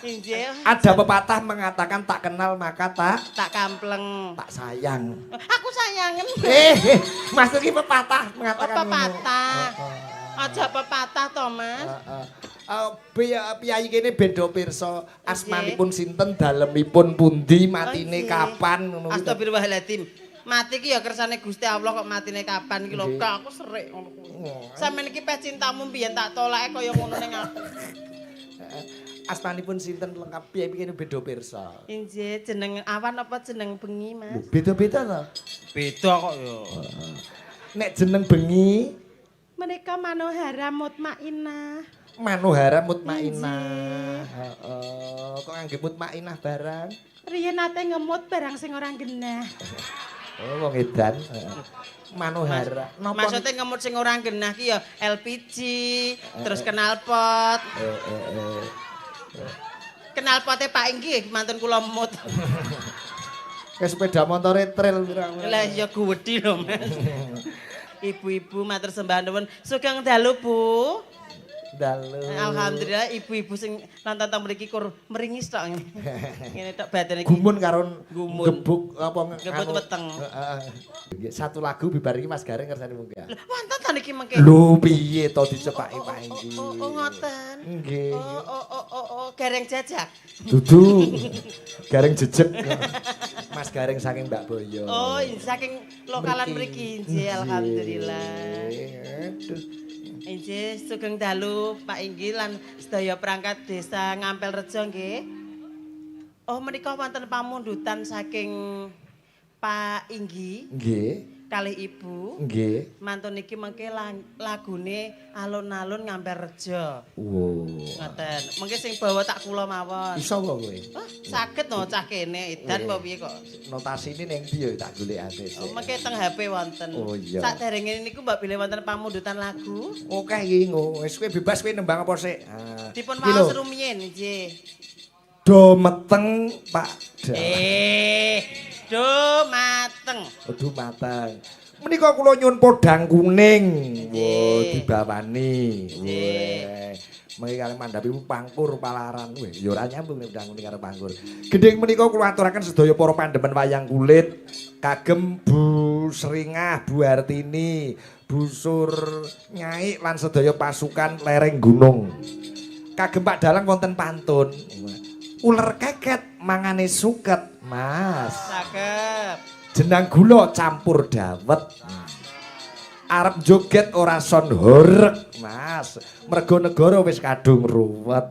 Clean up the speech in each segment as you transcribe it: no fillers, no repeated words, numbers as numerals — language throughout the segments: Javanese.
Injil. Ada pepatah mengatakan tak kenal maka tak kampleng. Tak sayang. Aku sayangen. Mas iki pepatah mengatakan pepatah. Aja pepatah to, Mas. Piyayi kene beda pirsa asmanipun sinten, dalemipun pundi, matine kapan ngono. Astagfirullahaladzim. Mati ki ya kersane Gusti Allah kok matine kapan iki lho. Kak aku serik ngono kuwi. Sampeyan iki pes cintamu mbiyen tak tolake kaya ngono ning aku. Asmanipun sinten lengkap piye kene beda pirsa. Injih, jeneng awan apa jeneng bengi, Mas? Beda-beda to? Beda kok ya. Nek jeneng bengi mereka Manohara Mutmainah. Manohara Mutmainah. Heeh. Kok ngangge mutmainah barang? Riyen nate ngemut barang sing ora genah. Oh, wong edan. Manohara. Maksudnya ngemut sing ora genah ki ya LPG, terus knalpot. Knalpote Pak Inggi mantun kula mut. Kayak sepeda motor trail pirang. Lah ya gede lho, Mas. Ibu-ibu matur sembah nuwun. Sugeng dalu, Bu. Dalu. Alhamdulillah ibu-ibu sing nonton teng mriki kur meringis tok ngene. Ngene tok badane iki. Gumun karo gebuk apa gebuk weteng. Heeh. Satu lagu bibar iki Mas Gareng kersane munggah. Wonten ta niki mengke. Lho piye to dicepaki Pak iki? Oh ngoten. Nggih. Oh Gareng jajak. Dudu. Gareng jejeg. Mas Gareng saking Mbak Boyo. Oh, saking lokalan mriki nggih alhamdulillah. Aduh. Injih, sugeng dalu Pak Inggi lan sedaya perangkat desa Ngampel Rejo nggih. Oh, menika wonten pamundutan saking Pak Inggi. Nggih. Kalih Ibu. Nggih. Mantun niki mengke lagune alun-alun Ngampel Rejo. Wow. Ngoten. Mengke sing bawa tak kula mawon. Iso kok kowe. Saged no cah kene edan apa piye kok. Notasine ning ndi ya tak golekake. Oh, mengke teng HP wonten. Oh iya. Saderenge niku mbak bilih wonten pamundutan lagu. Oke iki wis kowe bebas kowe nembang apa sik. Dipun waos rumiyin nggih. Do meteng Pak. Do mateng. Do mateng. Menika kula nyuwun podang kuning. Wo dibawani. Nggih. Mengki kalih mandhapi pangkur palaran. Weh, ya ora nyambung nek podang kuning karo pangkur. Gendhing menika kula aturaken sedaya para pandemen wayang kulit kagem Bu Sringah, Bu Hartini, Bu Sur Nyai lan sedaya pasukan lereng gunung. Kagem Pak Dalang wonten pantun. Uler keket mangane suket, Mas. Cakep. Jenang gula campur dawet. Arep joget ora son horeg, Mas. Mergo negara wis kadung ruwet.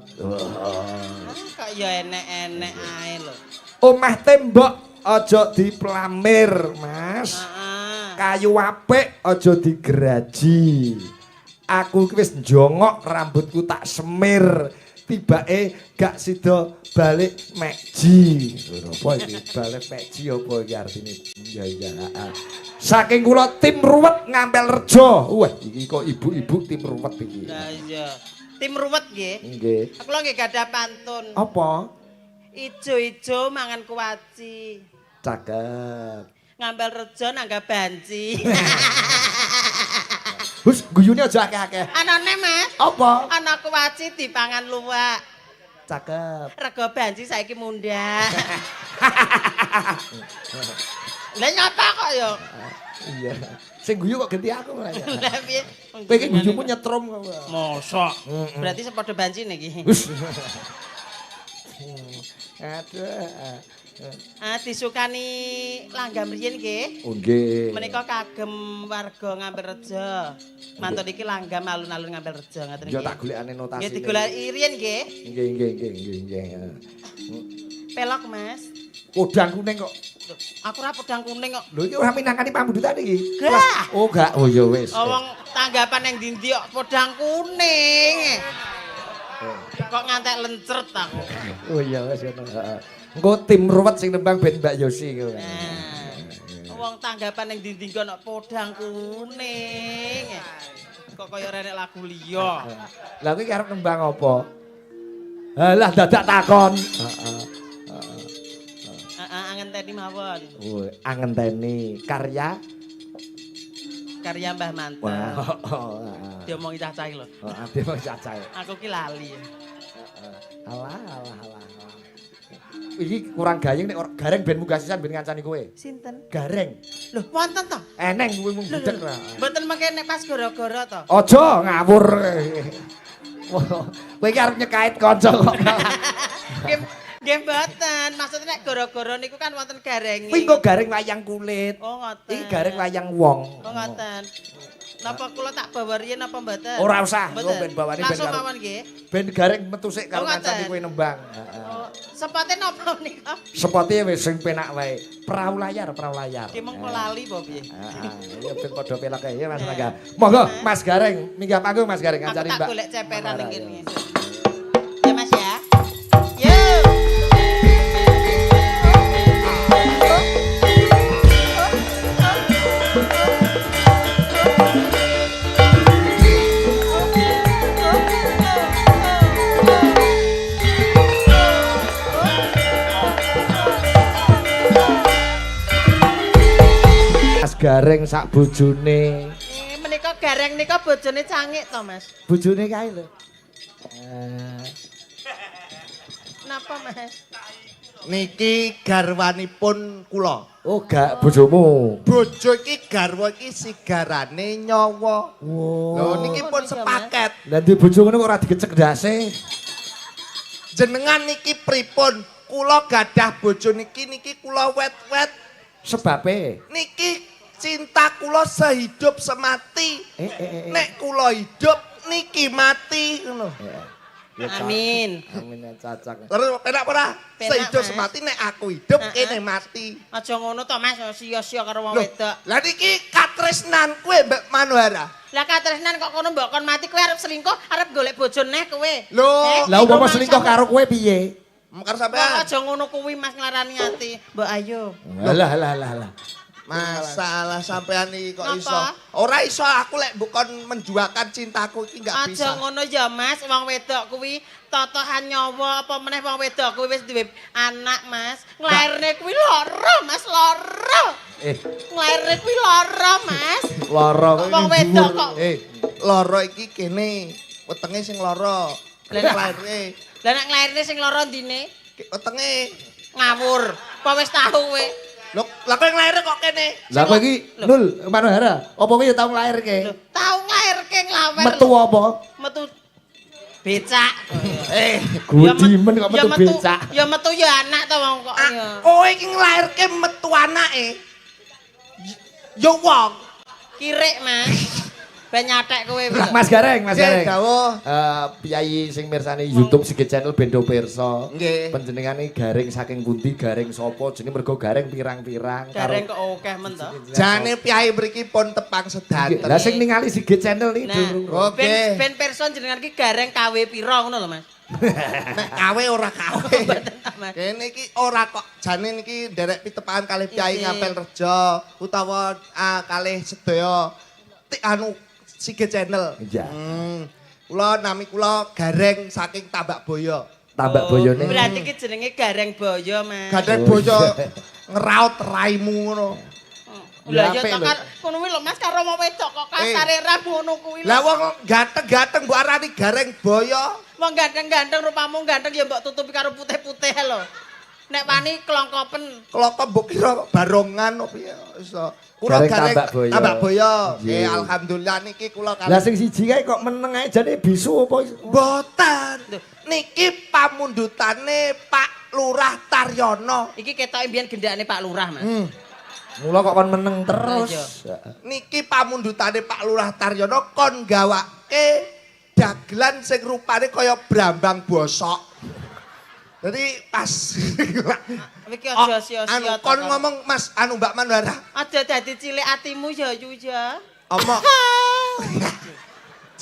Kok ya enek-enek ae lho. Omah tembok aja diplamir, Mas. Kayu apik aja digeraji. Aku wis njongok rambutku tak semir. Tibake gak sida balik mekji. Apa iki balik mekji apa iki artine? Ya. Saking kula tim ruwet Ngampel Rejo. Wah, iki kok ibu-ibu tim ruwet iki. Lah iya. Tim ruwet nggih. Nggih. Kula nggih gadah pantun. Apa? Ijo-ijo mangan kuwaci. Cakep. Ngampel Rejo nangga banci. Hus, guyune aja akeh-akeh. Anane, Mas. Apa? Ana kuwaci dipangan luwak. Cakep. Rego banci saiki mundak. Lah nyapa kok ya? Iya. Sing guyu kok ganti aku malah. Lah piye? Kowe iki guyumu nyetrum kok. Mosok. Berarti sepadha banci niki. Aduh. Disukani langgam riyin nggih. Oh nggih. Menika kagem warga Ngampel Rejo. Mantun iki langgam alun-alun Ngampel Rejo ngoten Ya nggih. tak golekane notasi. Nggih digoleki riyin nggih. Nggih. Pelok, Mas. Podang kuning kok. Aku ora pedang kuning kok. Lho iki ora minangkani pambudutan iki. Gak. Oh gak. Oh ya wis. Wong tanggapan yang ndi kok podang kuning. Kok ngantek lencret aku. Oh iya wis ngono. Heeh. Engko tim ruwet sing nembang ben Mbak Yosi kowe. Wong tanggapan yang ndi kok podang kuning. Kok kaya renek lagu liya. Lah kuwi arep nembang apa? Halah dadak takon. Heeh. Angenteni mawon. Oh, angenteni karya Mbah Manten. Diomongi cacah lho. Heeh, dhewe cacah. Aku ki lali. Alah. Iki kurang gayeng nek gareng ben munggah sisan ben ngancani kowe. Sinten? Gareng. Lho, wonten to? Eneng kowe mung budek ra. Mboten mengke nek pas gara-gara to. Aja ngawur. Kowe iki arep nyekait kanca kok. Nggih mboten, maksudnya nek gara-gara niku kan wonten garenge. Kuwi kok gareng wayang kulit. Oh ngoten. Iki gareng wayang wong. Oh ngoten. Napa kula tak bawa riyen apa mboten? Ora usah, Mboten. ben bawane ben Langsung karo. mawon nggih. Ben gareng metu sik karo Oh, ngoten. kancane kowe nembang. Oh, sepote napa nika? Sepote wis sing penak wae. Perahu layar. Ki mengko lali apa piye? Heeh, ya ben padha pelake ya Mas Rangga. Monggo Mas Gareng, minggah panggung Mas Gareng Aku ngancani tak Mbak. golek ceperan Amara, iki ya. nggih. Ya Mas ya. Yuk. Mas Gareng sak bojone. Menika gareng nika bojone cangik to, Mas? Bojone kae lho. Napa, Mas? Niki garwanipun kula. Oh, gak bojomu. Bojo iki garwa iki sigarane nyawa. Lho niki pun sepaket. Lah di bojo ngono kok ora digecek ndase. Jenengan niki pripun? Kula gadah bojo niki kula wet-wet. Sebabe. Niki cinta kula sehidup semati. Nek kula hidup niki mati ngono. Ya, Amin. Amin ya cacak. Terus penak ora? Penak, Sehidup Mas. semati nek aku hidup kene mati. Aja ngono to, Mas, sia-sia karo wong Loh, wedok. lah niki katresnan kowe Mbak Manuhara. Lah katresnan kok kono mbok kon mati kowe arep selingkuh, arep golek bojo neh kowe. Loh, Lah umpama selingkuh karo kowe piye? Mekar Kok sampean. aja ngono kuwi Mas nglarani ati. Mbok ayo. Lah. Masalah sampean iki kok Napa? iso. Ora iso aku lek bukan menjuakan cintaku iki enggak Aja bisa. ngono ya Mas, wong wedok kuwi totohan nyawa apa meneh wong wedok kuwi wis duwe anak Mas. Nglairne kuwi lara Mas, lara. Nglairne kuwi lara Mas. Lara Wong wedok kok. Loro iki kene, wetenge sing lara. Lah, Lairne, Lah nek nglairne sing lara ndine wetenge. ngawur. Apa wis tahu kowe? Lho, lah kowe nglairne kok kene? Lah kowe iki Nul Manuhara, apa kowe ya tau nglairke? Tahu nglairke nglawer. Metu apa? Metu becak. Gue Ya met- dimen kok metu becak. Ya metu ya anak to wong kok ya. Kowe iki nglairke metu anake. Yo wong. Kirik Mas. Ben nyatek kowe. Mas Gareng. Nggih, dawuh. Piyayi sing mirsani YouTube Sigit Channel Bendo Pirsa. Nggih. Panjenengane Gareng saking pundi? Gareng sapa? Jenenge mergo Gareng pirang-pirang Gareng kok akeh men to. Jane piyai mriki pun tepang sedanten. Lah sing ningali Sigit Channel iki Nah, Oke. ben person jenengan iki gareng KW pira ngono lho Mas. Nek kawe ora kawe. Mas. Kene iki ora kok jane niki nderek pitepakan kalih piyai ngapel reja utawa kalih sedaya anu Sigit Channel. Iya. Kula nami kula Gareng saking Tambak Boyo. Tambak boyone. Berarti iki jenenge gareng boyo Mas. Gareng Boyo ngeraut raimu ngono. Lah Ya, ya apik to lho. kan kono kuwi lho Mas karo wong wedok kok kasare ra ngono kuwi. Lah wong ganteng-ganteng mbok arani Gareng Boyo. Wong ganteng-ganteng rupamu ganteng ya mbok tutupi karo putih-putih lho. Nek wani kelongkopen. Kloko mbok kira barongan opo ya iso. Gareng Tambak Boyo. Tambak Boyo. Nggih. Alhamdulillah niki kula Lah sing siji kae kok meneng ae jane bisu apa? Mboten. Niki pamundutane Pak Lurah Taryono. Iki ketoke mbiyen gendakane Pak Lurah Mas. Mula kok kon meneng terus. Niki pamundutane Pak Lurah Taryono kon gawake dagelan sing rupane kaya brambang bosok. Jadi pas Iki aja sia-sia anu to. kon ngomong Mas anu Mbak Manuhara. Aja dadi cilik atimu ya yu ya. Omong.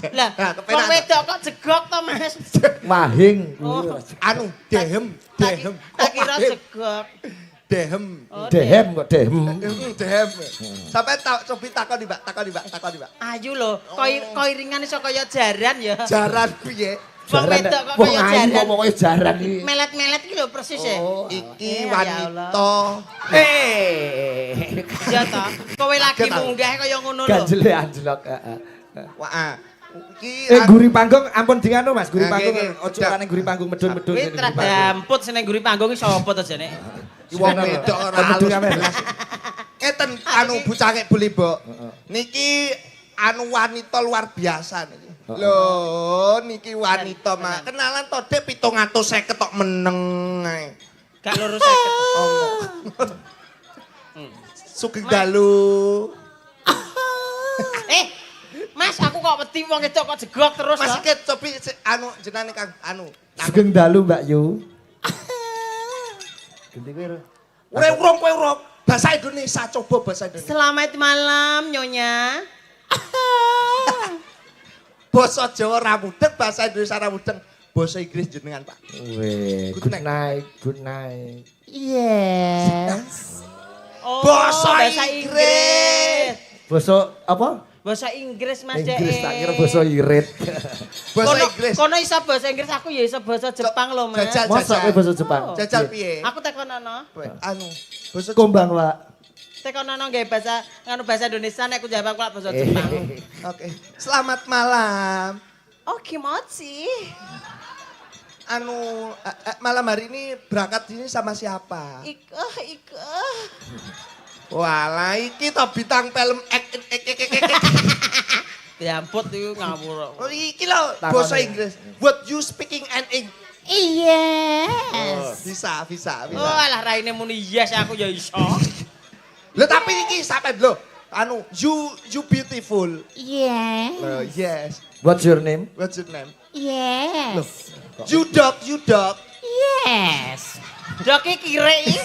Lah, Nah, wong kepenak. wedok kok jegok to Mas. Mahing. Oh. Anu dehem. Tak kira Mahim. jegok. Dehem. Oh, Dehem kok dehem. Dehem. Sampai cobi takon takon di Mbak. Ayu lho, koiringan iso kaya jaran ya. Jaran piye? Wong wedok kok Wong kaya ayu jaran. kok pokoke jaran iki. Melet-melet iki lho persis ya. Iki Ya wanita. Ya ta, kowe lagi Kaget aku. munggah kaya ngono lho. Ganjele anjlok. Wah, Guri panggung ampun dinganu Mas, guri Nah, panggung iki, ojo ora guri panggung medun-medun. Kuwi tradamput sing nang guri panggung iki sapa to jane? Wong wedok ora halus belas. Ngeten anu bucake Bulibo. Niki anu wanita luar biasa niki. Lho, niki wanita mah. Kenalan to Dek 750 tok meneng ae. Gak loro 50. Sugeng dalu. Mas, aku kok wedi wong wedok kok jegok terus Mas to. iki cobi anu jenenge Kang anu. Sugeng dalu Mbak Yu. Ganti kowe. Urung kowe urung. Bahasa Indonesia coba bahasa Indonesia. Selamat malam Nyonya. Basa Jawa ra mudeng, bahasa Indonesia ra mudeng. Basa Inggris jenengan, Pak. Weh, Good good night, good night. Yes. Oh, Basa Inggris. Basa apa? Bahasa Inggris Mas Dek. Inggris tak kira basa irit. Bahasa Inggris. Kono iso bahasa Inggris, aku ya iso bahasa Jepang lho, Mas. Jajal, Masa kowe basa Jepang? Jajal piye? Aku tekonono. Anu, basa Kombang, Pak. Tekonono nggih bahasa bahasa Indonesia nek aku jawab kok bahasa Jepang. Oke. Selamat malam. Oh, kimochi. Anu, malam hari ini berangkat ini sama siapa? Iko. Walah, iki to bintang film Diamput iku ngawur. Oh, iki lho bahasa Inggris. What you speaking and English? Yes. Bisa. Oh, alah raine muni yes aku ya iso. Lho tapi iki sampe lho. Anu, you beautiful. Yes. Yes. What's your name? What's your name? Yes. You dog. Yes. Doki kire iki.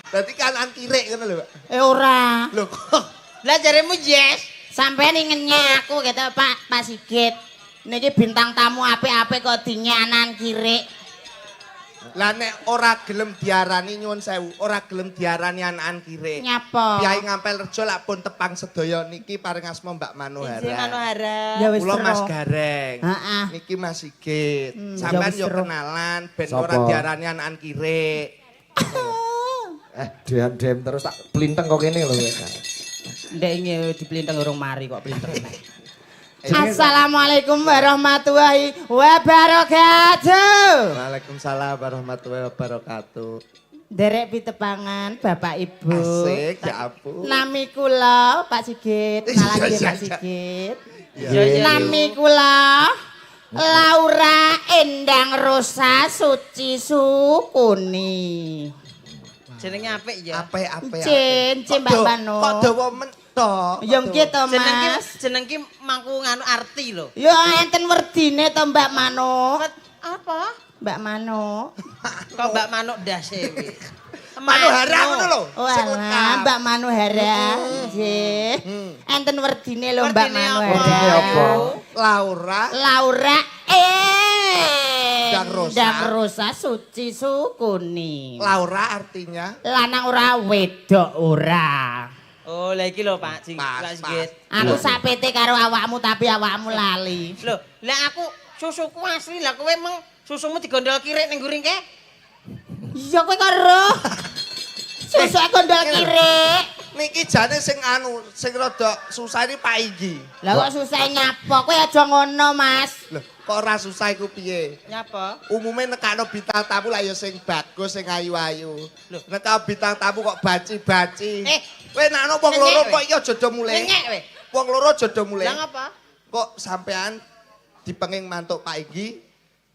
Berarti kanan kiri ngono lho, Pak. Ora. Lho kok Lah jaremu yes. Sampeyan ingennya aku gitu Pak Sigit. Niki bintang tamu apik-apik kok dinyanan kiri. lah nek ora gelem diarani nyuwun sewu, ora gelem diarani anak-anak kiri. Nyapa? Kyai Ngampel Rejo lak pun tepang sedaya niki paring asma Mbak Manohara. Izin Manohara. Ya wis Kula Mas tero. Gareng. Heeh. Niki Mas Sigit. Ya Sampeyan wis yo tero. kenalan ben Sopo? ora diarani anak-anak kiri. Dem terus tak plinteng kok kene lho. Ndek iki diplinteng urung mari kok plinteng. Assalamualaikum warahmatullahi wabarakatuh. Waalaikumsalam warahmatullahi wabarakatuh. Derek pitepangan Bapak Ibu. Asik, ya ampun. Nami kula Pak Sigit, kenalan nggih Iya, Pak iya. Sigit. Iya. Nami kula Laura Endang Rosa Suci Sukuni. Jenenge apik ya. Apik. Cin Mbak Mano. Kok dawa mentok. Ya nggih to Mas. Jeneng ki mangku nganu arti lho. Ya enten werdine to Mbak Mano. Apa? Mbak Mano. Kok Mbak Manuk ndase kuwi. Manohara ngono lho. Sing Walah, lengkap. Mbak Manohara. Nggih. Enten werdine lho Mbak Werdine Manohara. apa? Laura Laura Endang Rosa. Endang Rosa Suci Sukuni. Laura artinya Lanang ora wedok ora. Oh, lah iki lho Pak Pas, Pak Sigit. Aku sak PT karo awakmu tapi awakmu lali. Lho, lah aku susuku asli lah kowe emang susumu digondol kirik ning guring ke? Iya kowe kok roh. Susu gondol kiri. niki jane sing anu sing rada susah ini Pak Igi. Lah kok susah nyapa? Kowe aja ngono, Mas. Lho, kok ora susah iku piye? Nyapa? Umume nekakno bintang tamu lah ya sing bagus, sing ayu-ayu. Lho. Nekak bintang tamu kok baci-baci. Eh, kowe nakno wong loro kok iki aja do mulai. Ngenyek kowe. Wong loro aja do mulai. Lah ngapa? Kok sampean dipenging mantuk Pak Igi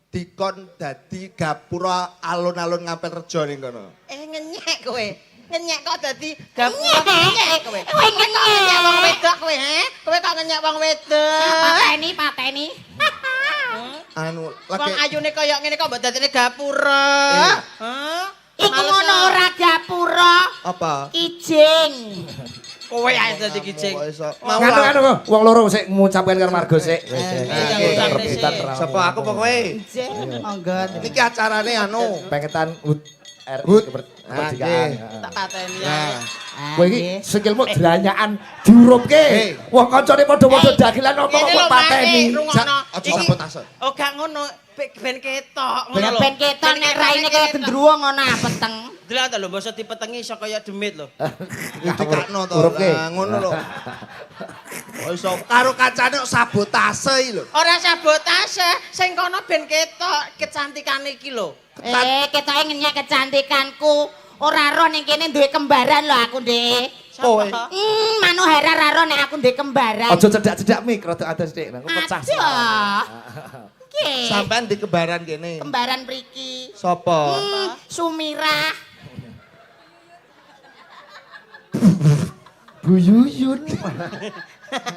dikon dadi gapura alun-alun Ngampel Rejo ning kono. Ngenyek kowe. Ngenyek kok dadi gapura Ngenyek. ngenyek kowe. Kowe ngenyek. Wong wedok kowe, he? Kowe kok ngenyek wong wedok? Pateni. Anu, Wong lagi ayune kaya ngene kok mbok dadine gapura. Iya. Hah? Iku ngono ora gapura. apa? Kijing. Kowe ae dadi kijing. Kok iso- Mau Mau lah. Anu wong loro sik ngucapkan karo Margo sik. Iya, Rebutan iya. ra. Sapa aku apa kowe? Kijing. Monggo. Niki acarane anu. Pengetan RI Hut. kemerdekaan. tak pateni Nah, ya. Kowe iki sikilmu dranyaan diurupke. Eh. Wong kancane padha-padha dagelan apa Ngene kok lho, pateni. Mak, rungokno. aja Iki- sabotase. Oh, gak ngono. Ben ketok ngono lho. Ben keton nek raine kaya gendruwo ngono ah peteng. Delok ta lho, basa dipetengi iso kaya demit lho. Dikakno to. Urupke. Nah, ngono lho. Oh iso karo kancane kok sabotase iki lho. Ora sabotase, sing kono ben ketok kecantikane iki lho. Ketoke ngenyek kecantikanku. Ora ro ning kene duwe kembaran lho aku, Dik. Kowe. Manu hera ra ro nek aku duwe kembaran. Aja cedak-cedak mik rada adas Dik, nang pecah. Nggih. Sampean di kembaran kene. Kembaran mriki. Sopo? Sumirah. Bu Yuyun.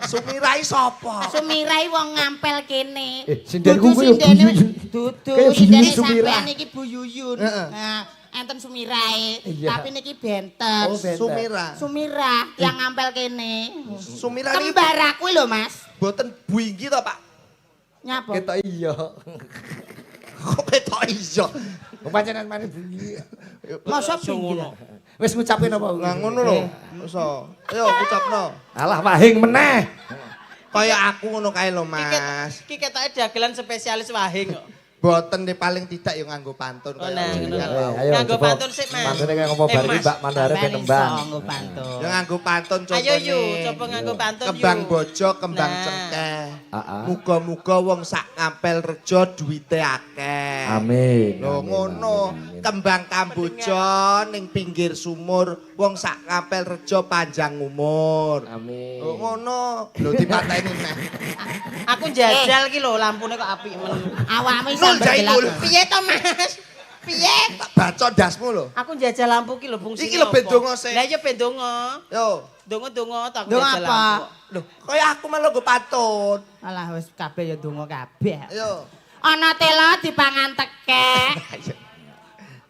Sumirai sapa? Sumirai wong ngampel kene. Sindenku kuwi Bu Yuyun. Dudu Kayak Bu sindene Yuyun Sumirah. sampean iki Bu Yuyun. Nah, enten Sumirai, Iya. tapi niki benten. Oh, benten. Sumira. Yang ngampel kene. Sumira iki Kembar aku lho, Mas. boten Bu Inggi to, Pak? Nyapa? Ketok iya. Kok ketok iso? Pancen mane Bu Yuyun. Masa pinggir. Wis ngucapin apa? Lah ngono lho. Iso. Ayo ucapno. Alah wahing meneh. Kaya aku ngono kae lho, Mas. Iki ketoke dagelan spesialis wahing kok. Boten nih paling tidak yo nganggo pantun Oh, kaya nah, jenengan ngono. wau. Ayo, Nganggo coba. pantun sik, Mas. Pantune kaya ngopo bar iki Mas. Mbak Mandare Sampeyan penembang. iso nggo pantun. Yo nganggo pantun contone. Ayo yu, coba nganggo pantun yu. Kembang bojo, kembang Nah. cengkeh. Heeh. Muga-muga wong sak ngampel rejo duwite akeh. Amin. Lho Amin, ngono, amin, amin. kembang kamboja ning pinggir sumur, wong sak ngampel rejo panjang umur. Amin. Lho ngono, lho dipateni neh. Aku njajal ki lho lampune kok apik men. Awakmu iso Nul, Jai, nul. bergerak. Piye to, Mas? Piye? Tak baca dasmu lho. Aku njajal lampu ki lho fungsine. Iki lho ben donga sik. Lah iya ben donga. Yo, Donga-donga tak Donga njajal apa? lampu. lho, kaya aku malah nggo pantun. Alah wis kabeh ya donga kabeh. Yo. Ana tela dipangan tekek.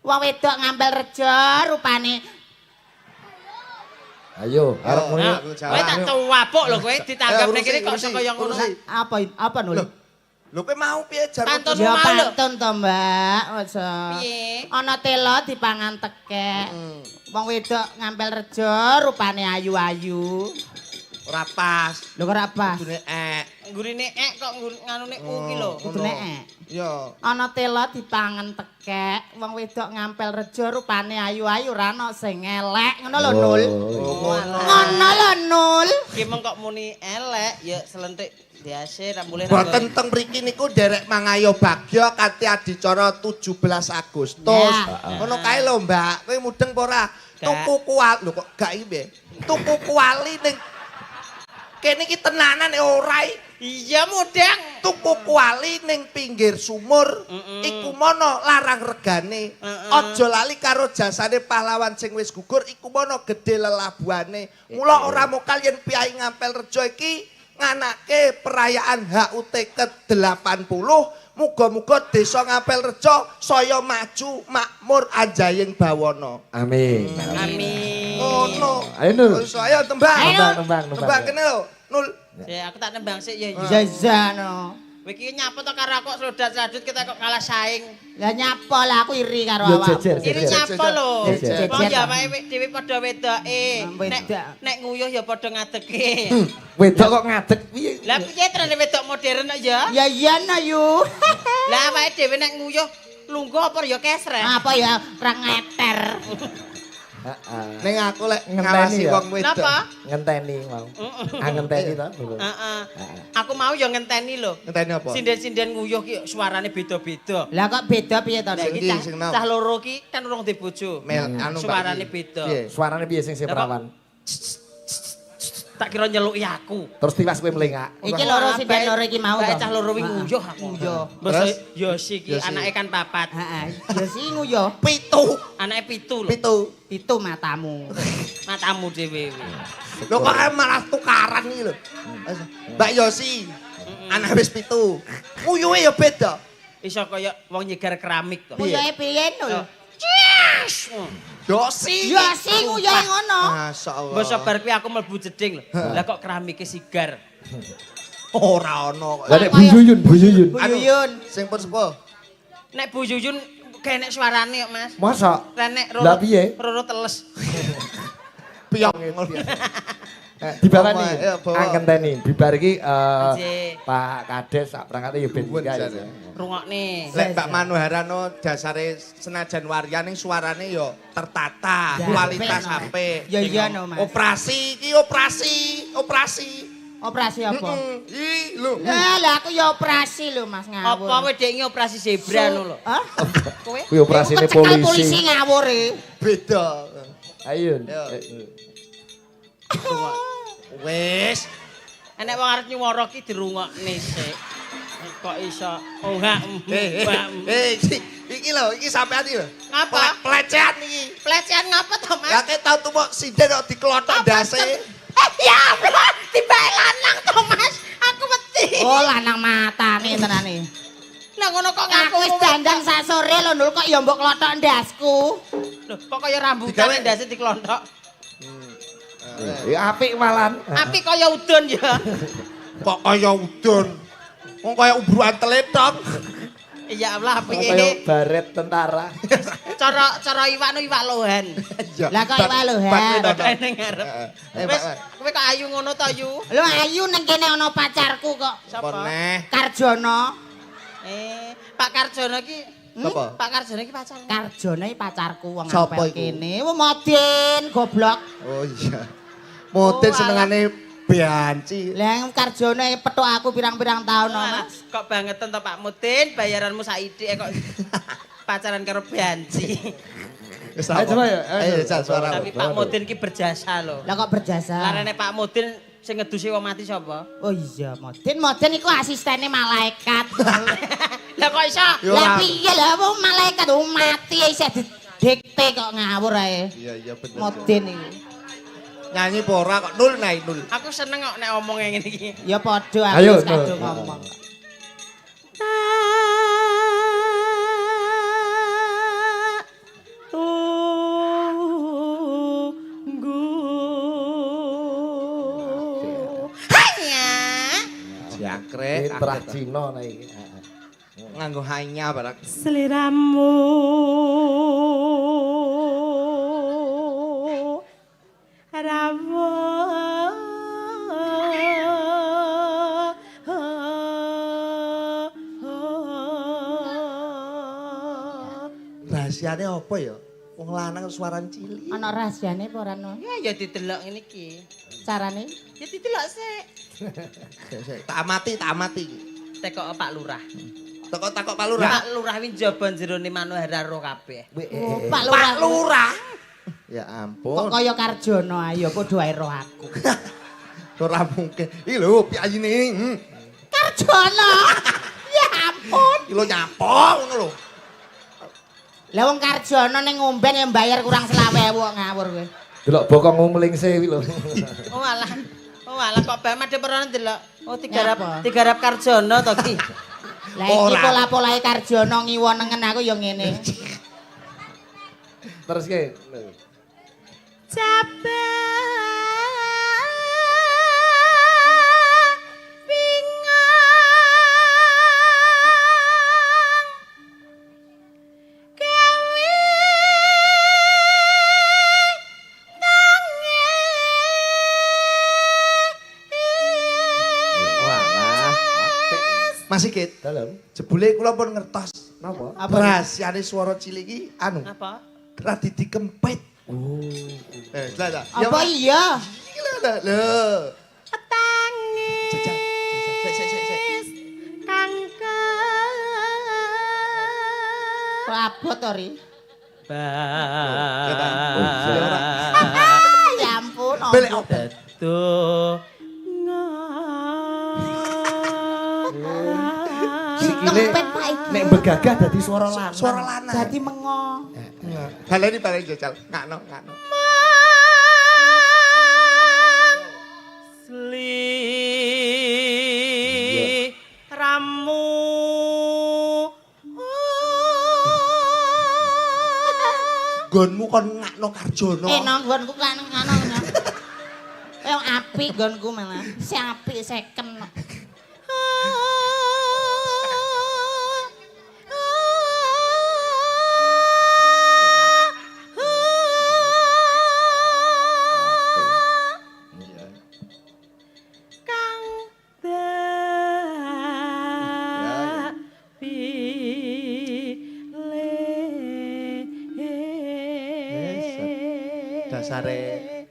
Wong wedok ngampel rejo rupane Ayo, arep muni. Nah, Kowe tak tuwapuk lho kowe ditanggap ning kene kok urusi, kaya ngono. urusi. apa nul? Lho kowe mau piye jar? Pantun. Ya mau lho. pantun to, Mbak. Aja. Piye? Ana tela dipangan tekek. Wong wedok ngampel rejo rupane ayu-ayu. Ora pas. Lho kok ora pas? Kudune Nggurine kok nganune ki lho. Kudune ek. Yo. Ana tela dipangan tekek, wong wedok ngampel rejo rupane ayu-ayu ora ana sing elek. Ngono lho, Nul. Ngono lho, Nul. Ki meng kok muni elek ya selentik biasa ra mulih Boten teng mriki niku derek mangayo bagya kanthi adicara 17 Agustus. Ya. Ngono kae lho, Mbak. Kowe mudeng apa ora? Tuku kuali lho kok gak iki piye? Tuku kuali ning kene iki tenanan ora iki. Iya mudeng. Tuku kuali ning pinggir sumur iku mono larang regane. Aja lali karo jasane pahlawan sing wis gugur iku mono gedhe lelabuhane. Mula ora mokal yen piyai ngampel rejo iki nganake perayaan HUT ke-80. Muga-muga desa ngampel rejo saya maju makmur anjaying bawana. Amin. Amin. Ngono. Ayo, Nul. Wis ayo tembang. Nembang. Tembang kene lho, Nul. Ya aku tak nembang sik ya. Jajano. Kowe iki nyapa to karo aku slodat-sladut kita kok kalah saing. Lah nyapa lah aku iri karo Ya, awakmu. jejer, Iri nyapa lho. Jejer. Wong ya wae dhewe padha wedoke. Wedak. Nek nguyuh ya padha ngadege. Wedok kok ngadeg piye? Lah piye trene wedok modern kok ya? Ya iya no yu. Lah awake dhewe nek nguyuh lungguh apa ya kesreh. Apa ya perang ngeter. Heeh. Ning aku lek Ngenteni ngawasi ya? wong wedok. Napa? Ngenteni mau. Ngenteni to? Heeh. Aku mau ya ngenteni lho. Ngenteni apa? Sinden-sinden nguyuh ki suarane beda-beda. Lah kok beda piye to, Lah Dik? iki Sing sing nom. cah loro ki kan urung di bojo. Anu Suarane Mbak. beda. Piye? Suarane piye sing perawan? Tak kira nyeluki aku. Terus tiwas kowe mlengak. Iki loro sinden loro iki mau Kayak to. cah loro wi nguyuh aku. Nguyuh. Terus Terus? Yosi ki Yosi. anake kan papat. Heeh. Ya sih nguyuh. Pitu. Anake pitu lho. Pitu. Itu matamu. Matamu dhewe. Lho kok malah tukaran iki lho. Mbak Yosi. Anak wis pitu. Nguyuhe ya beda. Iso kaya wong nyegar keramik kok. Nguyuhe piye, Nul? Yosi. Ya sih nguyuhe ngono. Masyaallah. Mbok sabar kuwi aku mlebu jeding lho. Lah kok keramike sigar. Ora ono kok. Lah nek Bu Yuyun, Bu Yuyun. Buyun. Sing pun sepuh. Nek Bu Yuyun kenek suarane kok, Mas. Masa? Lah nek Lah piye? Roro teles. Piyok. Dibawani. Ayo, bawa. Angkenteni. Bibar iki Aje. Pak Kades sak prangkate ya ben Buwun, guys. jare. Rungokne. Lek Mbak Manuharano dasare senajan waryane suarane ya tertata, Ya, kualitas apik, no. apik. Ya iya no, Mas. Operasi iki operasi. Operasi apa? Ih, lho. Lah aku ya operasi lho Mas ngawur. Apa kowe dek operasi zebra ngono lho. Hah? Kowe? Kuwi operasine Kecekel polisi polisi. ngawur e. Beda. Ayo. Wis. Enek wong arep nyuwara ki dirungokne sik. Kok iso enggak. Iki lho, iki sampean iki lho. Ngapa? Pelecehan iki. Pelecehan ngapa to, Mas? Ya kek tau tumbuk sinden kok diklothok ndase. Ya Allah, tibae lanang to, Mas. Aku wedi. Oh lanang matane tenane. Lah ngono kok Aku wis dandan sak sore lho Nul kok ya mbok klothok ndasku. Lho, kok kaya rambutan Digawe- ndase diklonthok. Ya apik malan. Api kaya udun ya. Kok kaya udun. Wong kaya ubruan teletok. Ya Allah, api Kaya ini. baret tentara. Cara iwak iwak lohan. Lah kok iwak lohan. Bapak ning ngarep. Eh, Wis, Pak. kowe kok ayu ngono to, Yu? Lho ayu ning kene ana pacarku kok. Apa neh? Karjono. Pak Karjono ki. Apa? Pak Karjono ki pacar. Karjono iki pacarku wong Sapa apel iku? kene. Wong Modin goblok. Oh iya. Moden Oh, senengane Bianci. Lah Karjono petuk aku pirang-pirang taun no, Alah, Mas. kok bangetan to Pak Mutin, bayaranmu saithik kok pacaran karo Bianci. Wis Ayo, coba ya. Ayo, Jal, suara. Tapi Pak Mutin ki berjasa lho. Lah kok berjasa. Larene Pak Mutin sing ngedusi wong mati sapa? Oh iya Modin. Modin iku asistene malaikat. Lah kok iso? Yo, Lah ora. piye lah wong malaikat wong mati isih didikte kok ngawur ae. Iya bener. Modin iku. Nyanyi apa ora kok nul naik nul. Aku seneng kok nek omong ngene iki. Ya padha Ayo, aku wis kadung Nul. ngomong. Tunggu. Hanya Jakrek. Terah Cina nek iki. Nganggo hanya barang. seliramu Rahasiane apa ya? Wong lanang suaran cilik. Ana rahasiane apa ora no? ya didelok ngene iki. Carane? Ya didelok sik. Tak amati, tak amati. Tekok Pak Lurah. Takok Pak Lurah. Pak Lurah wi njaba jerone Manohara ro kabeh. Oh, Pak Lurah. Pak Lurah. Ya Kok ampun. kaya Karjono ayo padha wae roh aku. Ora mungkin. Iki lho piyayine. Karjono. Ya ampun. Iki lho nyapa ngono lho. Lah wong Karjono ning ngomben ya mbayar kurang 20.000 kok ngawur kowe. Delok bokong ngumlingse kuwi lho. Oh alah. Oh alah kok bae madhe perono ndelok. Oh Ngapa? tigarap Karjono to ki. Lah iki Ora. pola-polahe Karjono ngiwonengen aku ya ngene. Terus ke. Walah. Mas Sigit, Dalam. jebule kula pun ngertos. Napa? Apa? Rahasiane swara cilik iki anu, Apa? ora dikempit. Oh. Lah. Apa iya? Iki lho. Petangi Jajal. Sik. Kok abot to ri? Ya ampun. Belek opo. opo? Sikile Kempet Pak iki. nek begagah dadi swara lanang. Suara lanang. Dadi mengo. Baleni jajal. Ngakno. Ramu Gonmu kon ngakno Karjono. Nonggonku kan ngono. Yang apik nggonku malah. Si apik seken. kang Dasare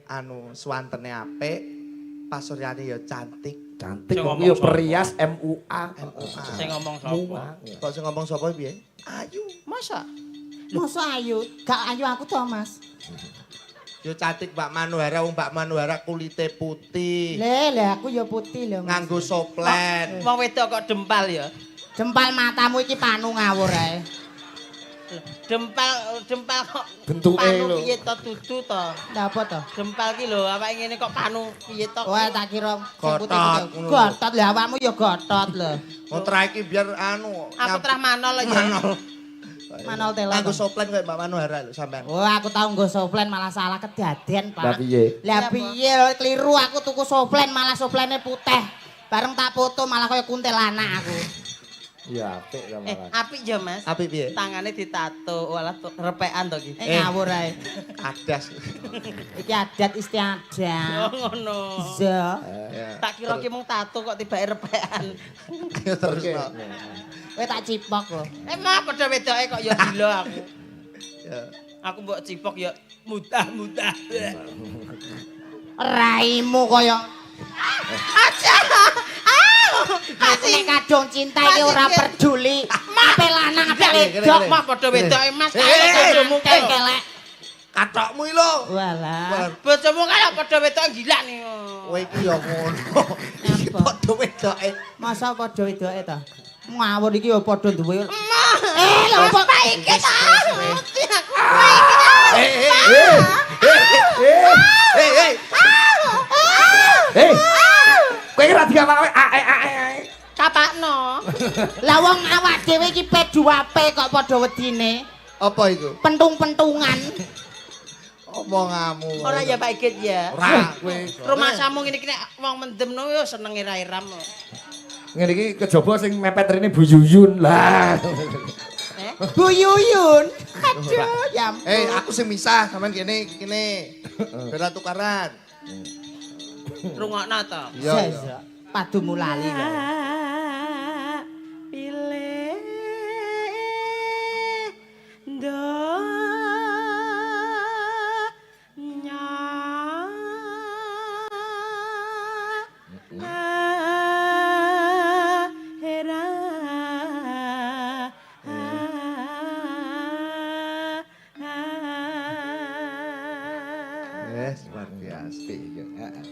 anu swantene apik, pasuryane ya cantik. Cantik Sing kok ngomong yo sapa? perias MUA. Sing ngomong sapa? Kok sing ngomong sapa piye? Ayu, masa? Masa ayu? Gak ayu aku to, Mas. Yo cantik Mbak Manuhara, wong Mbak Manuhara kulite putih. Le aku ya putih lho. Mas. Nganggo soplen. Wong wedok kok dempal ya? Jempal matamu iki panu ngawur ae. Dempal kok Bentuke panu lho. piye to dudu to? Lah apa to? Dempal ki lho, awake ngene kok panu piye to? Wah, tak kira sing putih Gotot, iki. ngono. Gotot lho awakmu ya gotot lho. Wong terakhir biar anu. Aku terah manol ya. Manol. Manol tela. Nganggo soplen koyo Mbak Manuhara lho sampean. Oh, aku tau nggo soplen malah salah kedaden, Lah Pak. piye? Lah piye lho, kliru aku tuku soplen malah soplene putih. Bareng tak foto malah kaya kuntilanak aku. Ya apik ta malah. Apik ya, Mas. Apik piye? Tangane ditato, walah repekan to ki. Ngawur ae. Adas. Iki adat istiadat. Oh ngono. Iya. Ya. Tak kira ki mung tato kok tibake repekan. Terus no. Kowe tak cipok lho. Emang padha wedoke kok ya gila aku. Ya. Aku mbok cipok ya mudah-mudah. Raimu kaya Aja. aku nek kadung cinta iki ora peduli. Ape lanang ape Kene, wedok kene. Mah padha wedoke Mas. Bojomu kelek. Katokmu iki lho. Walah. Bojomu kaya padha wedoke gila nih. Kowe iki ya ngono. Iki Apa? padha wedoke. Masa padha wedoke ta? Ngawur iki ya padha duwe. Lho kok iki ta? Kowe ora digawe ae. Kapakno. Lah wong awak dhewe iki P2P kok padha wedine. Apa iku? Pentung-pentungan. Omonganmu. Ora ya Pak Igit ya. Ora kowe. Rumah samu ngene iki nek wong mendemno yo senenge rairam. Ngene iki kejaba sing mepet rene Bu Yuyun lah. Bu Yuyun. Aduh, ya ampun. Aku sing misah sampean kene. Bela tukaran. Rungokno to. Iya, iya. Zazak. Padumu lali kok. Pilih do Luar biasa. Heeh.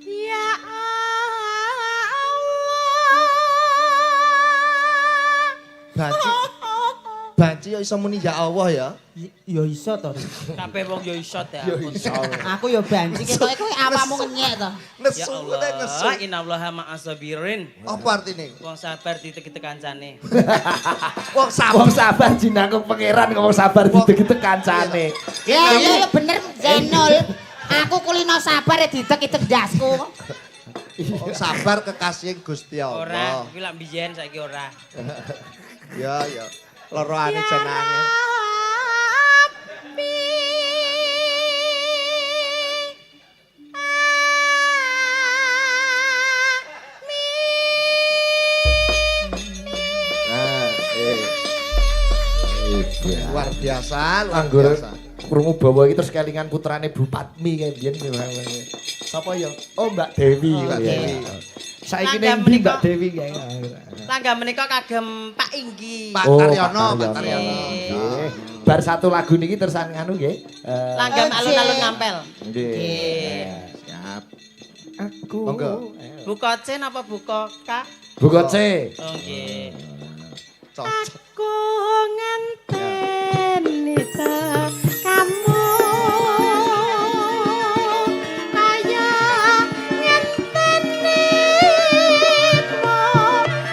Ya Banci. Banci yo iso muni ya Allah ya. Ya iso to. kabeh wong yo iso ya. Aku ya banci ketoke kowe apamu ngenyek to. Ya Nesu nek nesu. Allah, innallaha ma'asabirin. Apa artine? Wong sabar ditek kancane. Wong Wong sabar jinakung pangeran kok wong sabar didek-didek kancane. Ya bener Zainul. Aku kulino sabar ya didek-idek dasku. sabar kekasih Gusti Ora, Allah. kuwi lak biyen saiki ora. Ya ya. Loroane jenenge. Luar biasa, luar Anggur biasa. krungu bawa iki terus kelingan putrane Bu Padmi kae biyen. Sapa ya? Oh Mbak Dewi. Mbak Dewi. Saiki Langgam ning ndi menika. Mbak Dewi kae. Langga menika kagem Pak Inggi. Pak Oh, Taryono, Pak Pak Taryono. Taryono. Nggih. Bar satu lagu niki terusan anu nggih. Langgam alun-alun ngampel. Nggih. Siap. Aku. Monggo. Buka C napa buka K? Buka C. Oh nggih. Cocok. Aku ngenteni kamu kaya ngenteni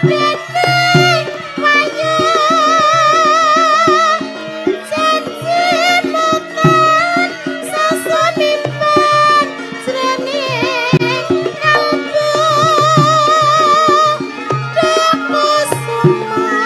dening wayah janjimu kan sesunipan jroning kalbu deku sumah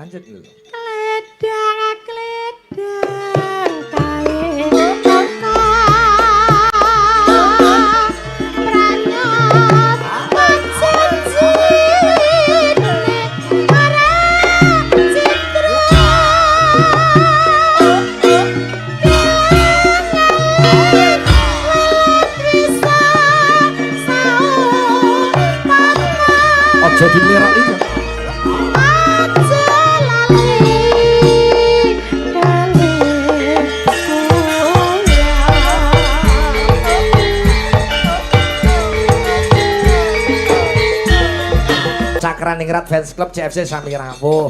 Lanjut lho. Kledang kae pranyat panjenjine para citra bisa saung Aja diliroki. Cakraningrat Fans Club CFC sami rawuh.